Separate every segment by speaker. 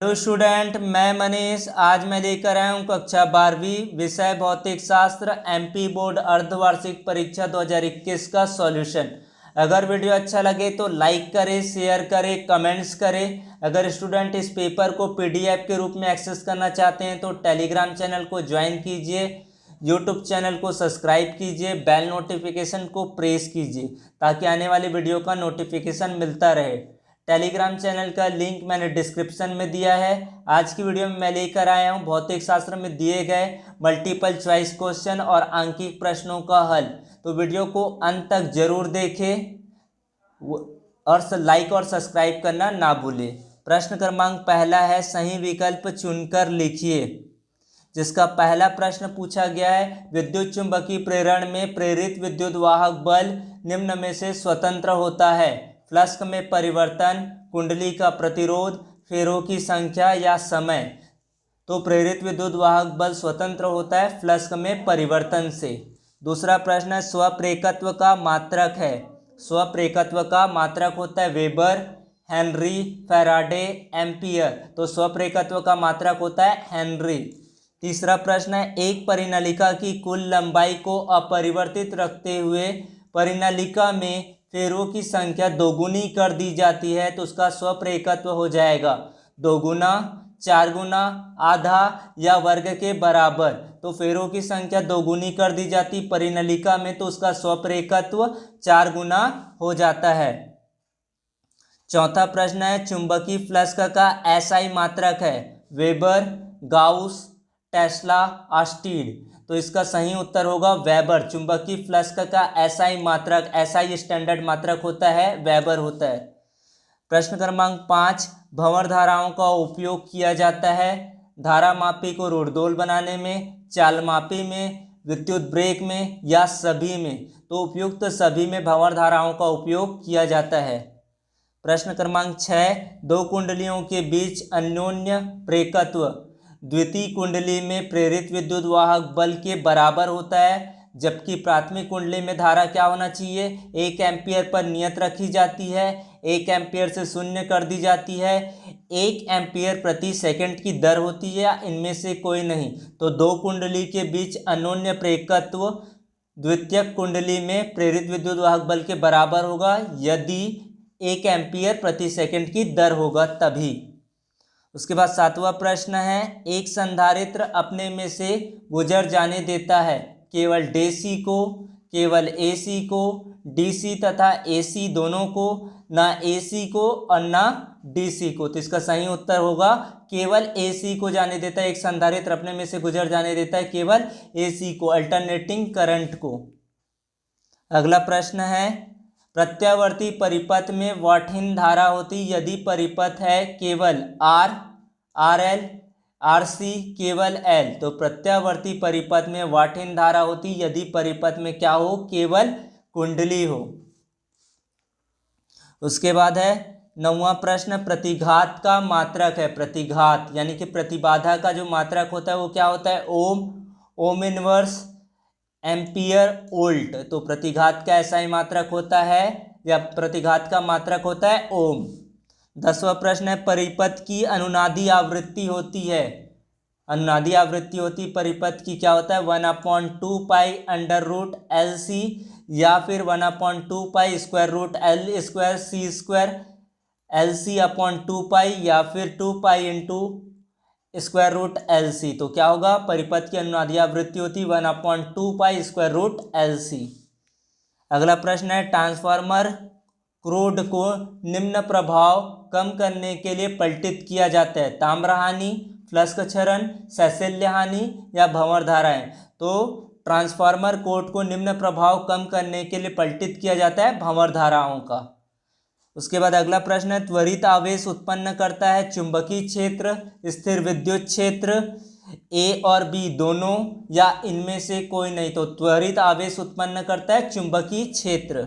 Speaker 1: Hello student, मैं मनीष। आज मैं लेकर आया हूँ कक्षा 12वीं विषय भौतिक शास्त्र एमपी बोर्ड अर्धवार्षिक परीक्षा 2021 का सॉल्यूशन। अगर वीडियो अच्छा लगे तो लाइक करें, शेयर करें, कमेंट्स करें। अगर स्टूडेंट इस पेपर को पीडीएफ के रूप में एक्सेस करना चाहते हैं तो टेलीग्राम चैनल को ज्वाइन कीजिए, यूट्यूब चैनल को सब्सक्राइब कीजिए, बेल नोटिफिकेशन को प्रेस कीजिए ताकि आने वाली वीडियो का नोटिफिकेशन मिलता रहे। टेलीग्राम चैनल का लिंक मैंने डिस्क्रिप्शन में दिया है। आज की वीडियो में मैं लेकर आया हूं भौतिक शास्त्र में दिए गए मल्टीपल चॉइस क्वेश्चन और आंकिक प्रश्नों का हल। तो वीडियो को अंत तक जरूर देखें और लाइक और सब्सक्राइब करना ना भूलें। प्रश्न क्रमांक पहला है, सही विकल्प चुनकर लिखिए। जिसका पहला प्रश्न पूछा गया है, विद्युत चुंबकीय प्रेरण में प्रेरित विद्युत वाहक बल निम्न में से स्वतंत्र होता है। फ्लक्स में परिवर्तन, कुंडली का प्रतिरोध, फेरों की संख्या या समय। तो प्रेरित विद्युत वाहक बल स्वतंत्र होता है फ्लक्स में परिवर्तन से। दूसरा प्रश्न है, स्वप्रेरकत्व का मात्रक है। स्वप्रेरकत्व का मात्रक होता है वेबर, हेनरी, फैराडे, एम्पियर। तो स्वप्रेरकत्व का मात्रक होता है हेनरी। तीसरा प्रश्न है, एक परिनलिका की कुल लंबाई को अपरिवर्तित रखते हुए परिनलिका में फेरों की संख्या दोगुनी कर दी जाती है तो उसका स्वप्रेरकत्व हो जाएगा 2 गुना, 4 गुना, आधा या वर्ग के बराबर। तो फेरों की संख्या दोगुनी कर दी जाती परिनलिका में तो उसका स्वप्रेरकत्व 4 गुना हो जाता है। चौथा प्रश्न है, चुंबकीय फ्लक्स का एसआई मात्रक है वेबर, गाउस, टेस्ला, आर्स्टीड। तो इसका सही उत्तर होगा वेबर। चुंबकीय फ्लक्स का एसआई मात्रक, एसआई स्टैंडर्ड मात्रक होता है वेबर होता है। प्रश्न क्रमांक 5, भंवर धाराओं का उपयोग किया जाता है धारा मापी को रोडोल बनाने में, चाल मापी में, विद्युत ब्रेक में या सभी में। तो उपयुक्त सभी में भंवर धाराओं का उपयोग किया जाता है। प्रश्न क्रमांक 6, दो कुंडलियों के बीच अन्योन्य प्रेरकत्व द्वितीय कुंडली में प्रेरित विद्युत वाहक बल के बराबर होता है, जबकि प्राथमिक कुंडली में धारा क्या होना चाहिए, 1 एम्पियर पर नियत रखी जाती है, 1 एम्पियर से शून्य कर दी जाती है, 1 एम्पियर प्रति सेकंड की दर होती है या इनमें से कोई नहीं। तो दो कुंडली के बीच अन्योन्य प्रेरकत्व द्वितीयक कुंडली में प्रेरित विद्युत वाहक बल के बराबर होगा यदि 1 एम्पियर प्रति सेकंड की दर होगा तभी। उसके बाद 7वां प्रश्न है, एक संधारित्र अपने में से गुजर जाने देता है केवल डीसी को, केवल एसी को, डीसी तथा एसी दोनों को, ना एसी को और ना डीसी को। तो इसका सही उत्तर होगा केवल एसी को जाने देता है। एक संधारित्र अपने में से गुजर जाने देता है केवल एसी को, अल्टरनेटिंग करंट को। अगला प्रश्न है, प्रत्यावर्ती परिपथ में वाटहीन धारा होती यदि परिपथ है केवल आर, आरएल, आरसी, केवल एल। तो प्रत्यावर्ती परिपथ में वाटहीन धारा होती यदि परिपथ में क्या हो, केवल कुंडली हो। उसके बाद है 9वां प्रश्न, प्रतिघात का मात्रक है। प्रतिघात यानी कि प्रतिबाधा का जो मात्रक होता है वो क्या होता है, ओम, ओम इनवर्स, एम्पियर, वोल्ट। तो प्रतिघात का एसआई मात्रक होता है या प्रतिघात का मात्रक होता है ओम। 10वां प्रश्न है, परिपथ की अनुनादी आवृत्ति होती है। अनुनादी आवृत्ति होती परिपथ की क्या होता है, 1/2 pi under root L C या फिर 1/2 pi square root L square C square L C upon 2 pi या फिर 2 pi into square root L C. तो क्या होगा, परिपथ की अनुनादी आवृत्ति होती 1/2 pi square root L C. अगला प्रश्न है, ट्रांसफार्मर क्रोड को निम्न प्रभाव कम करने के लिए पलटित किया जाता है, ताम्र हानि, फ्लक्स क्षरण, शैथिल्य हानि या भंवर धाराएं। तो ट्रांसफार्मर कोड को निम्न प्रभाव कम करने के लिए पलटित किया जाता है भंवर धाराओं का। उसके बाद अगला प्रश्न है, त्वरित आवेश उत्पन्न करता है चुंबकीय क्षेत्र, स्थिर विद्युत क्षेत्र, ए और बी दोनों या इनमें से कोई नहीं। तो त्वरित आवेश उत्पन्न करता है चुंबकीय क्षेत्र।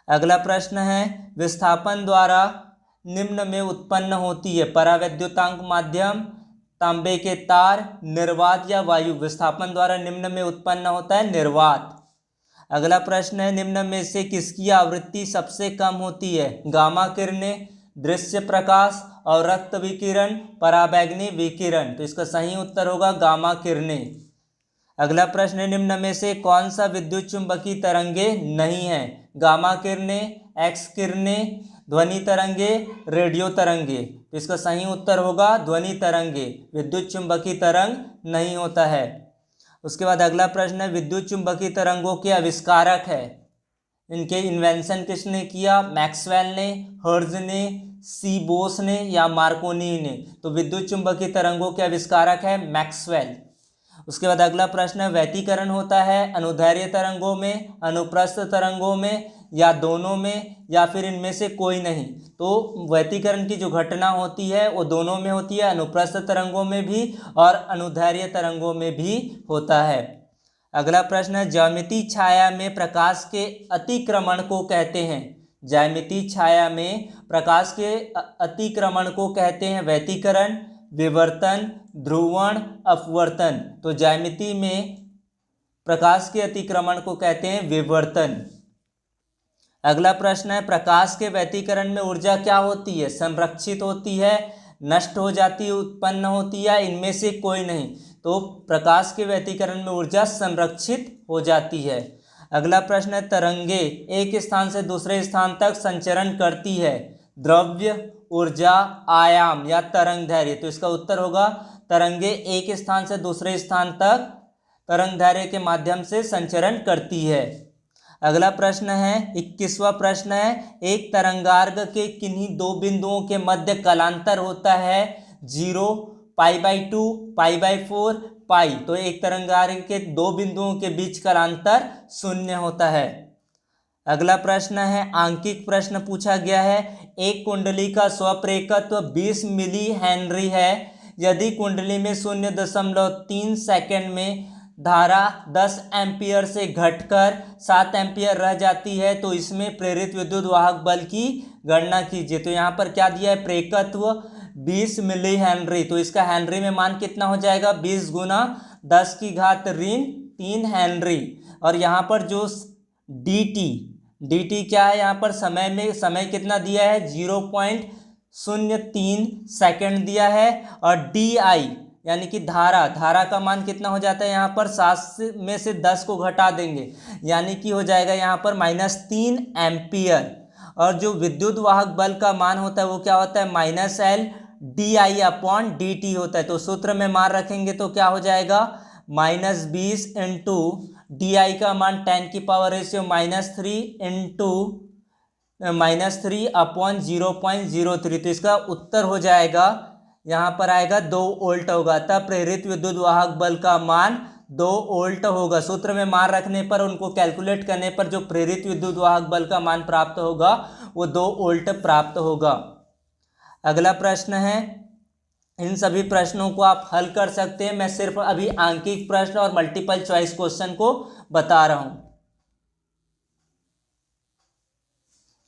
Speaker 1: अगला प्रश्न है, विस्थापन द्वारा निम्न में उत्पन्न होती है परावैद्युतांक माध्यम, तांबे के तार, निर्वात या वायु। विस्थापन द्वारा निम्न में उत्पन्न होता है निर्वात। अगला प्रश्न है, निम्न में से किसकी आवृत्ति सबसे कम होती है, गामा किरणें, दृश्य प्रकाश और रक्त विकिरण, पराबैंगनी विकिरण। तो इसका सही उत्तर होगा गामा किरणें। अगला प्रश्न है, निम्न में से कौन सा विद्युत चुंबकीय तरंगे नहीं है? गामा किरणें, एक्स किरणें, ध्वनि तरंगे, रेडियो तरंगे। तो इसका सही उत्तर होगा ध्वनि तरंगे। विद्युत चुंबकीय तरंग नहीं होता है। उसके बाद अगला प्रश्न है, विद्युत चुंबकीय तरंगों के आविष्कारक है? इनके इन्वेंशन किसने किया? मैक्सवेल ने, हर्ट्ज ने, सी बोस ने या मार्कोनी ने? तो विद्युत चुंबकीय तरंगों के आविष्कारक है मैक्सवेल। उसके बाद अगला प्रश्न है, व्यतिकरण होता है अनुदैर्घ्य तरंगों में, अनुप्रस्थ तरंगों में या दोनों में या फिर इनमें से कोई नहीं? तो व्यतिकरण की जो घटना होती है वो दोनों में होती है, अनुप्रस्थ तरंगों में भी और अनुदैर्घ्य तरंगों में भी होता है। अगला प्रश्न है, ज्यामितीय छाया में प्रकाश के अतिक्रमण को कहते हैं? ज्यामितीय छाया में प्रकाश के अतिक्रमण को कहते हैं व्यतिकरण, विवर्तन, ध्रुवण, अपवर्तन। तो ज्यामिति में प्रकाश के अतिक्रमण को कहते हैं विवर्तन। अगला प्रश्न है, प्रकाश के व्यतिकरण में ऊर्जा क्या होती है? संरक्षित होती है, नष्ट हो जाती है, उत्पन्न होती है, इनमें से कोई नहीं? तो प्रकाश के व्यतिकरण में ऊर्जा संरक्षित हो जाती है। अगला प्रश्न है, तरंगे एक स्थान से दूसरे स्थान तक संचरण करती है? द्रव्य, ऊर्जा, आयाम या तरंग दैर्घ्य? तो इसका उत्तर होगा तरंगे एक स्थान से दूसरे स्थान तक तरंग दैर्घ्य के माध्यम से संचरण करती है। अगला प्रश्न है 21वां प्रश्न है, एक तरंगार्घ के किन्हीं दो बिंदुओं के मध्य कालांतर होता है? 0, π/2, π/4, पाई। तो एक तरंगार्घ के दो बिंदुओं के बीच कालांतर 0 होता है। अगला प्रश्न है, आंकिक प्रश्न पूछा गया है, एक कुंडली का स्वप्रेरकत्व 20 मिली हेनरी है। यदि कुंडली में 0.3 सेकंड में धारा 10 एम्पियर से घटकर 7 एम्पियर रह जाती है तो इसमें प्रेरित विद्युत वाहक बल की गणना कीजिए। तो यहाँ पर क्या दिया है? प्रेरकत्व 20 मिली हेनरी। तो इसका हेनरी में मान कितना हो जाएगा? 20 गुना 10 की घात ऋण 3 हेनरी। और यहाँ पर जो dt क्या है? यहाँ पर समय कितना दिया है? 0.03 सेकंड दिया है। और di यानी कि धारा का मान कितना हो जाता है? यहाँ पर 7 में से 10 को घटा देंगे यानी कि हो जाएगा यहाँ पर -3 एम्पियर। और जो विद्युत वाहक बल का मान होता है वो क्या होता है? -L di/dt होता है। तो सूत्र में मान रखेंगे तो क्या हो जाएगा? -20 इंटू di का मान 10 की पावर रेशियो -3 इंटू -3/0.03। तो इसका उत्तर हो जाएगा, यहाँ पर आएगा 2 वोल्ट होगा। तब प्रेरित विद्युत वाहक बल का मान 2 वोल्ट होगा। सूत्र में मान रखने पर उनको कैलकुलेट करने पर जो प्रेरित विद्युत वाहक बल का मान प्राप्त होगा वो 2 वोल्ट प्राप्त होगा। अगला प्रश्न है, इन सभी प्रश्नों को आप हल कर सकते हैं। मैं सिर्फ अभी आंकिक प्रश्न और मल्टीपल चॉइस क्वेश्चन को बता रहा हूं।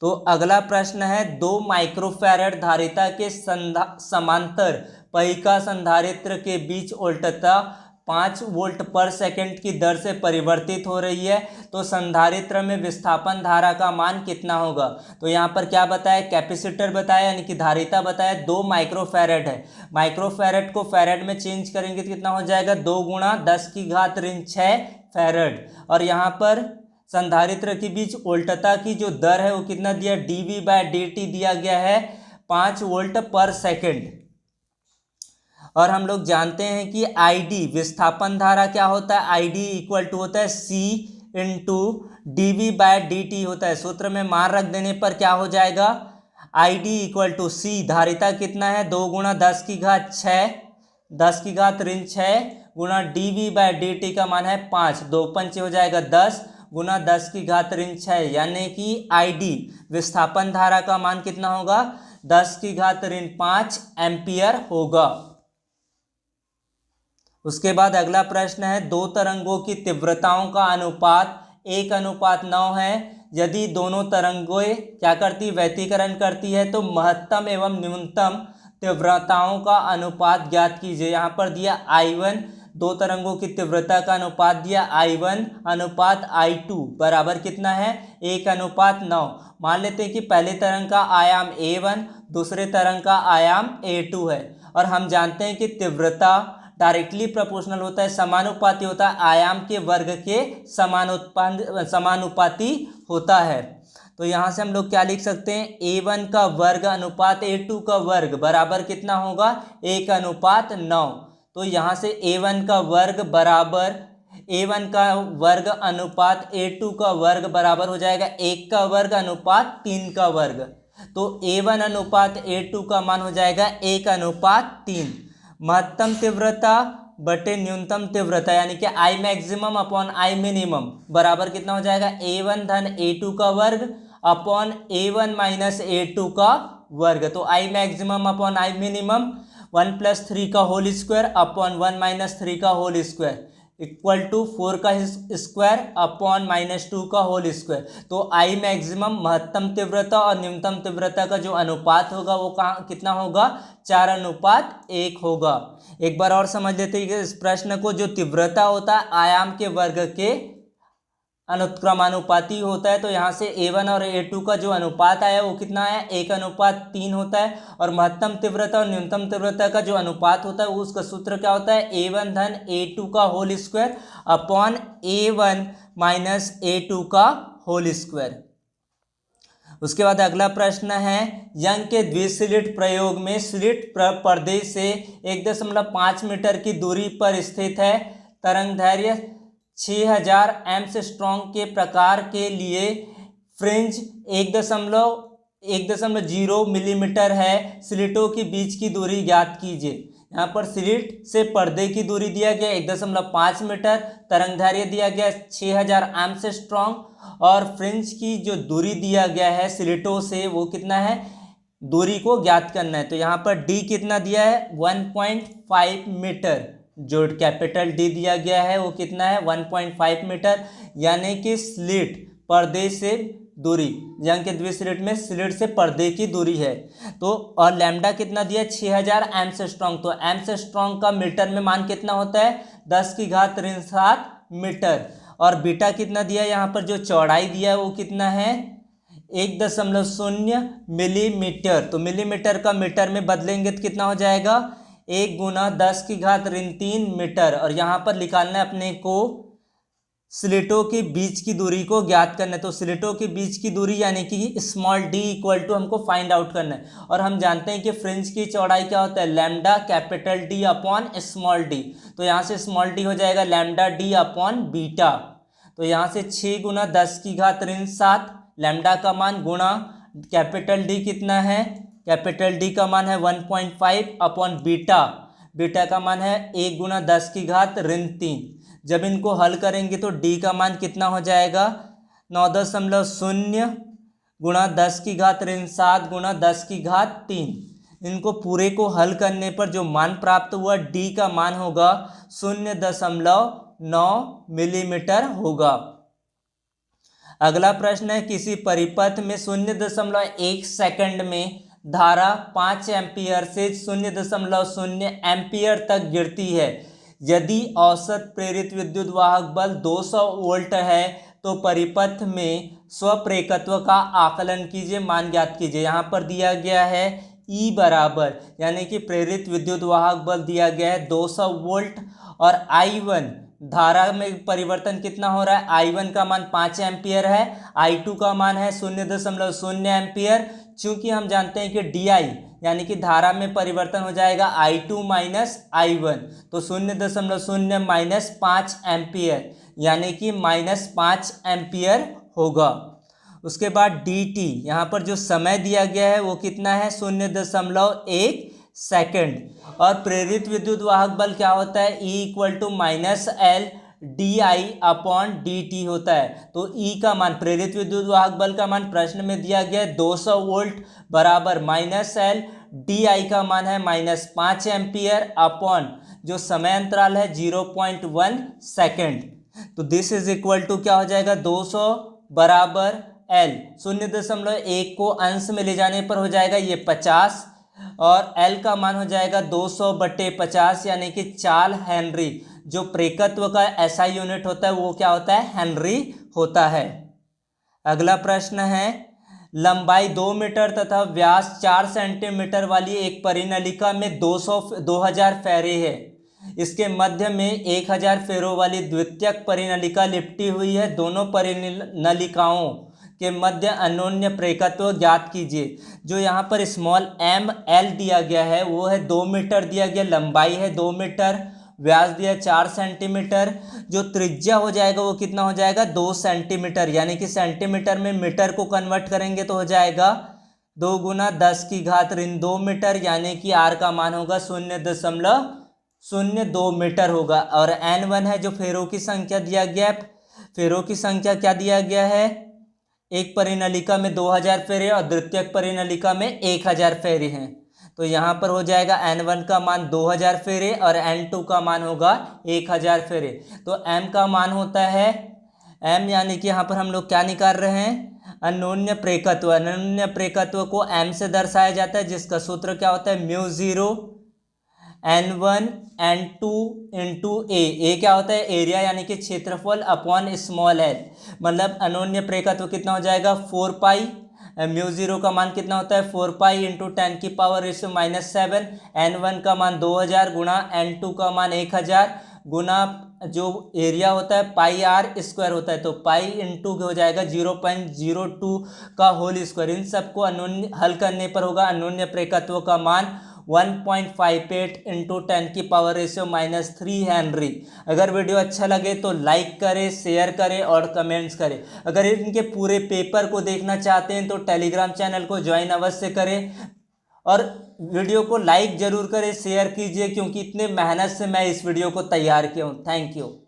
Speaker 1: तो अगला प्रश्न है, 2 माइक्रोफैरड धारिता के समांतर पहिका संधारित्र के बीच वोल्टता 5 वोल्ट पर सेकंड की दर से परिवर्तित हो रही है। तो संधारित्र में विस्थापन धारा का मान कितना होगा? तो यहाँ पर क्या बताया? कैपेसिटर बताया यानी कि धारिता बताया। 2 माइक्रोफैरड है। माइक्रोफैरड को फैरड में चेंज करेंगे तो कितना हो जाएगा? 2 गुणा 10 की घात ऋण 6 फैरड। और यहाँ पर संधारित्र के बीच वोल्टता की जो दर है वो कितना दिया? dV/dt दिया गया है 5 वोल्ट पर सेकंड। और हम लोग जानते हैं कि ID विस्थापन धारा क्या होता है? ID इक्वल टू होता है C इंटू dV/dt होता है। सूत्र में मान रख देने पर क्या हो जाएगा? ID इक्वल टू C, धारिता कितना है? 2 गुणा 10 की घात 6, 10 की घात ऋण 6 गुणा dV/dt का मान है 5, 2 पंचे हो जाएगा 10 गुना 10 की घात ऋण 6, यानी कि ID विस्थापन धारा का मान कितना होगा? 10 की घात ऋण 5 एम्पियर होगा। उसके बाद अगला प्रश्न है, 2 तरंगों की तीव्रताओं का अनुपात 1:9 है। यदि दोनों तरंगें क्या करती? व्यतिकरण करती है तो महत्तम एवं न्यूनतम तीव्रताओं का अनुपात ज्ञात कीजिए। यहाँ पर दिया I1, 2 तरंगों की तीव्रता का अनुपात दिया I1 अनुपात I2 बराबर कितना है? 1:9। मान लेते हैं कि पहले तरंग का आयाम A1 दूसरे तरंग का आयाम a2 है। और हम जानते हैं कि तीव्रता डायरेक्टली प्रोपोर्शनल होता है, समानुपाती होता है, आयाम के वर्ग के समानुपाती होता है। तो यहाँ से हम लोग क्या लिख सकते हैं, a1 का वर्ग अनुपात a2 का वर्ग बराबर कितना होगा, 1:9। तो यहाँ से a1 का वर्ग बराबर a1 का वर्ग अनुपात a2 का वर्ग बराबर हो जाएगा 1 का वर्ग अनुपात 3 का वर्ग। तो a1 अनुपात a2 का मान हो जाएगा 1:3। महत्तम तीव्रता बटे न्यूनतम तीव्रता यानी कि I maximum upon I minimum बराबर कितना हो जाएगा, a1 धन a2 का वर्ग अपॉन a1 माइनस a2 का वर्ग। तो I maximum upon I minimum 1+3 का होल स्क्वायर अपॉन 1 - 3 का होल स्क्वायर इक्वल टू 4 का स्क्वायर अपॉन -2 का होल स्क्वायर। तो आई मैक्सिमम महत्तम तीव्रता और न्यूनतम तीव्रता का जो अनुपात होगा वो कितना होगा, 4:1 होगा। एक बार और समझ लेते हैं इस प्रश्न को। जो तीव्रता होता है आयाम के वर्ग के अनुक्रमानुपाती होता है। तो यहाँ से a1 और a2 का जो अनुपात आया वो कितना है, 1:3 होता है। और महत्तम तीव्रता और न्यूनतम तीव्रता का जो अनुपात होता है उसका सूत्र क्या होता है, a1 धन a2 का whole square upon a1 minus a2 का होल स्क्वायर। उसके बाद अगला प्रश्न है, यंग के द्विस्लिट प्रयोग में स्लिट पर्दे से 1.5 मीटर की दूरी पर स्थित है। तरंगदैर्घ्य 6000 एंगस्ट्रॉम के प्रकार के लिए फ्रिंज 1.0 मिलीमीटर है। स्लिटों के बीच की दूरी ज्ञात कीजिए। यहाँ पर स्लिट से पर्दे की दूरी दिया गया 1.5 मीटर, तरंगदैर्घ्य दिया गया 6000 एंगस्ट्रॉम और फ्रिंज की जो दूरी दिया गया है स्लिटों से वो कितना है, दूरी को ज्ञात करना है। तो यहाँ पर डी कितना दिया है, 1.5 मीटर। जो कैपिटल डी दिया गया है वो कितना है, 1.5 मीटर। यानी कि स्लिट पर्दे से दूरी, यंग के द्विस्लिट में स्लिट से पर्दे की दूरी है। तो और लैम्डा कितना दिया, 6000 एंगस्ट्रॉम। तो एंगस्ट्रॉम का मीटर में मान कितना होता है, 10⁻⁷ मीटर। और बीटा कितना दिया है, यहाँ पर जो चौड़ाई दिया है वो कितना है, 1.0 मिलीमीटर। तो मिलीमीटर का मीटर में बदलेंगे तो कितना हो जाएगा, 1×10⁻³ मीटर। और यहाँ पर निकालना है अपने को स्लिटों के बीच की दूरी को ज्ञात करना है। तो स्लिटों के बीच की दूरी यानी कि स्मॉल डी इक्वल टू हमको फाइंड आउट करना है। और हम जानते हैं कि फ्रिंज की चौड़ाई क्या होता है, lambda capital D upon small D. तो यहाँ से स्मॉल डी हो जाएगा लैम्डा डी अपॉन बीटा। तो यहाँ से 6×10⁻⁷ लैम्डा का मान गुणा कैपिटल डी कितना है, कैपिटल डी का मान है 1.5 अपॉन बीटा, बीटा का मान है 1×10⁻³ जब इनको हल करेंगे तो डी का मान कितना हो जाएगा, 9.0 गुणा 10⁻⁷ गुणा 10⁻3। इनको पूरे को हल करने पर जो मान प्राप्त हुआ डी का मान होगा 0.9 मिलीमीटर होगा। अगला प्रश्न है, किसी परिपथ में 0.1 सेकंड में धारा 5 एम्पियर से 0.0 एम्पियर तक गिरती है। यदि औसत प्रेरित विद्युत वाहक बल 200 वोल्ट है तो परिपथ में स्वप्रेरकत्व का आकलन कीजिए, मान ज्ञात कीजिए। यहाँ पर दिया गया है E बराबर, यानी कि प्रेरित विद्युत वाहक बल दिया गया है 200 वोल्ट और I1 धारा में परिवर्तन कितना हो रहा है, I1 का मान 5 एम्पियर है, I2 का मान है 0.0 एम्पियर। चूंकि हम जानते हैं कि DI यानी कि धारा में परिवर्तन हो जाएगा I2 माइनस I1, तो 0.0 माइनस 5 एम्पियर यानी कि -5 एम्पियर होगा। उसके बाद dt, यहाँ पर जो समय दिया गया है वो कितना है, 0.1 सेकेंड। और प्रेरित विद्युत वाहक बल क्या होता है, E = -L di/dt होता है। तो E का मान, प्रेरित विद्युत वाहक बल का मान प्रश्न में दिया गया है 200 वोल्ट बराबर -L di का मान है -5 एम्पियर अपॉन जो समय अंतराल है 0.1 सेकेंड। तो दिस इज इक्वल टू क्या हो जाएगा, 200 बराबर L, 0.1 को अंश में ले जाने पर हो जाएगा ये 50 और L का मान हो जाएगा 200/50 यानी कि 4 हेनरी। जो प्रेरकत्व का SI यूनिट होता है वो क्या होता है, हेनरी होता है। अगला प्रश्न है, लंबाई 2 मीटर तथा व्यास 4 सेंटीमीटर वाली एक परिनलिका में 2000 फेरे है। इसके मध्य में 1000 फेरों वाली द्वितीयक परिनलिका लिपटी हुई है। दोनों परिनलिकाओं के मध्य अन्योन्य प्रेरकत्व ज्ञात कीजिए। जो यहाँ पर स्मॉल एम एल दिया गया है वो है 2 मीटर दिया गया, लंबाई है 2 मीटर, व्यास दिया 4 सेंटीमीटर। जो त्रिज्या हो जाएगा वो कितना हो जाएगा 2 सेंटीमीटर, यानी कि सेंटीमीटर में मीटर को कन्वर्ट करेंगे तो हो जाएगा 2 गुना 10⁻2 मीटर, यानी कि आर का मान होगा 0.02 मीटर होगा। और N1 है जो फेरों की संख्या दिया गया है। फेरों की संख्या क्या दिया गया है, एक परिनलिका में 2000 फेरे और द्वितीयक परिनलिका में 1000 फेरे हैं। तो यहाँ पर हो जाएगा N1 का मान 2000 फेरे और N2 का मान होगा 1000 फेरे। तो M का मान होता है M, यानी कि यहाँ पर हम लोग क्या निकाल रहे हैं, अन्योन्य प्रेरकत्व। अन्योन्य प्रेरकत्व को M से दर्शाया जाता है, जिसका सूत्र क्या होता है μ0 N1 N2 इंटू ए क्या होता है एरिया, यानी कि क्षेत्रफल अपॉन स्मॉल एल। मतलब अन्योन्य प्रेरकत्व कितना हो जाएगा 4 पाई, μ0 का मान कितना होता है 4 पाई इंटू 10⁻⁻⁷ N1 का मान 2000 गुणा N2 का मान 1000 गुना जो एरिया होता है पाई आर स्क्वायर होता है, तो पाई इंटू हो जाएगा 0.02 का होल स्क्वायर। इन सबको अन्योन्य हल करने पर होगा अन्योन्य प्रेरकत्व का मान 1.58 इंटू 10⁻⁻³ हेनरी। अगर वीडियो अच्छा लगे तो लाइक करें, शेयर करें और कमेंट्स करें। अगर इनके पूरे पेपर को देखना चाहते हैं तो टेलीग्राम चैनल को ज्वाइन अवश्य करें और वीडियो को लाइक ज़रूर करें, शेयर कीजिए, क्योंकि इतने मेहनत से मैं इस वीडियो को तैयार किया हूँ। Thank you.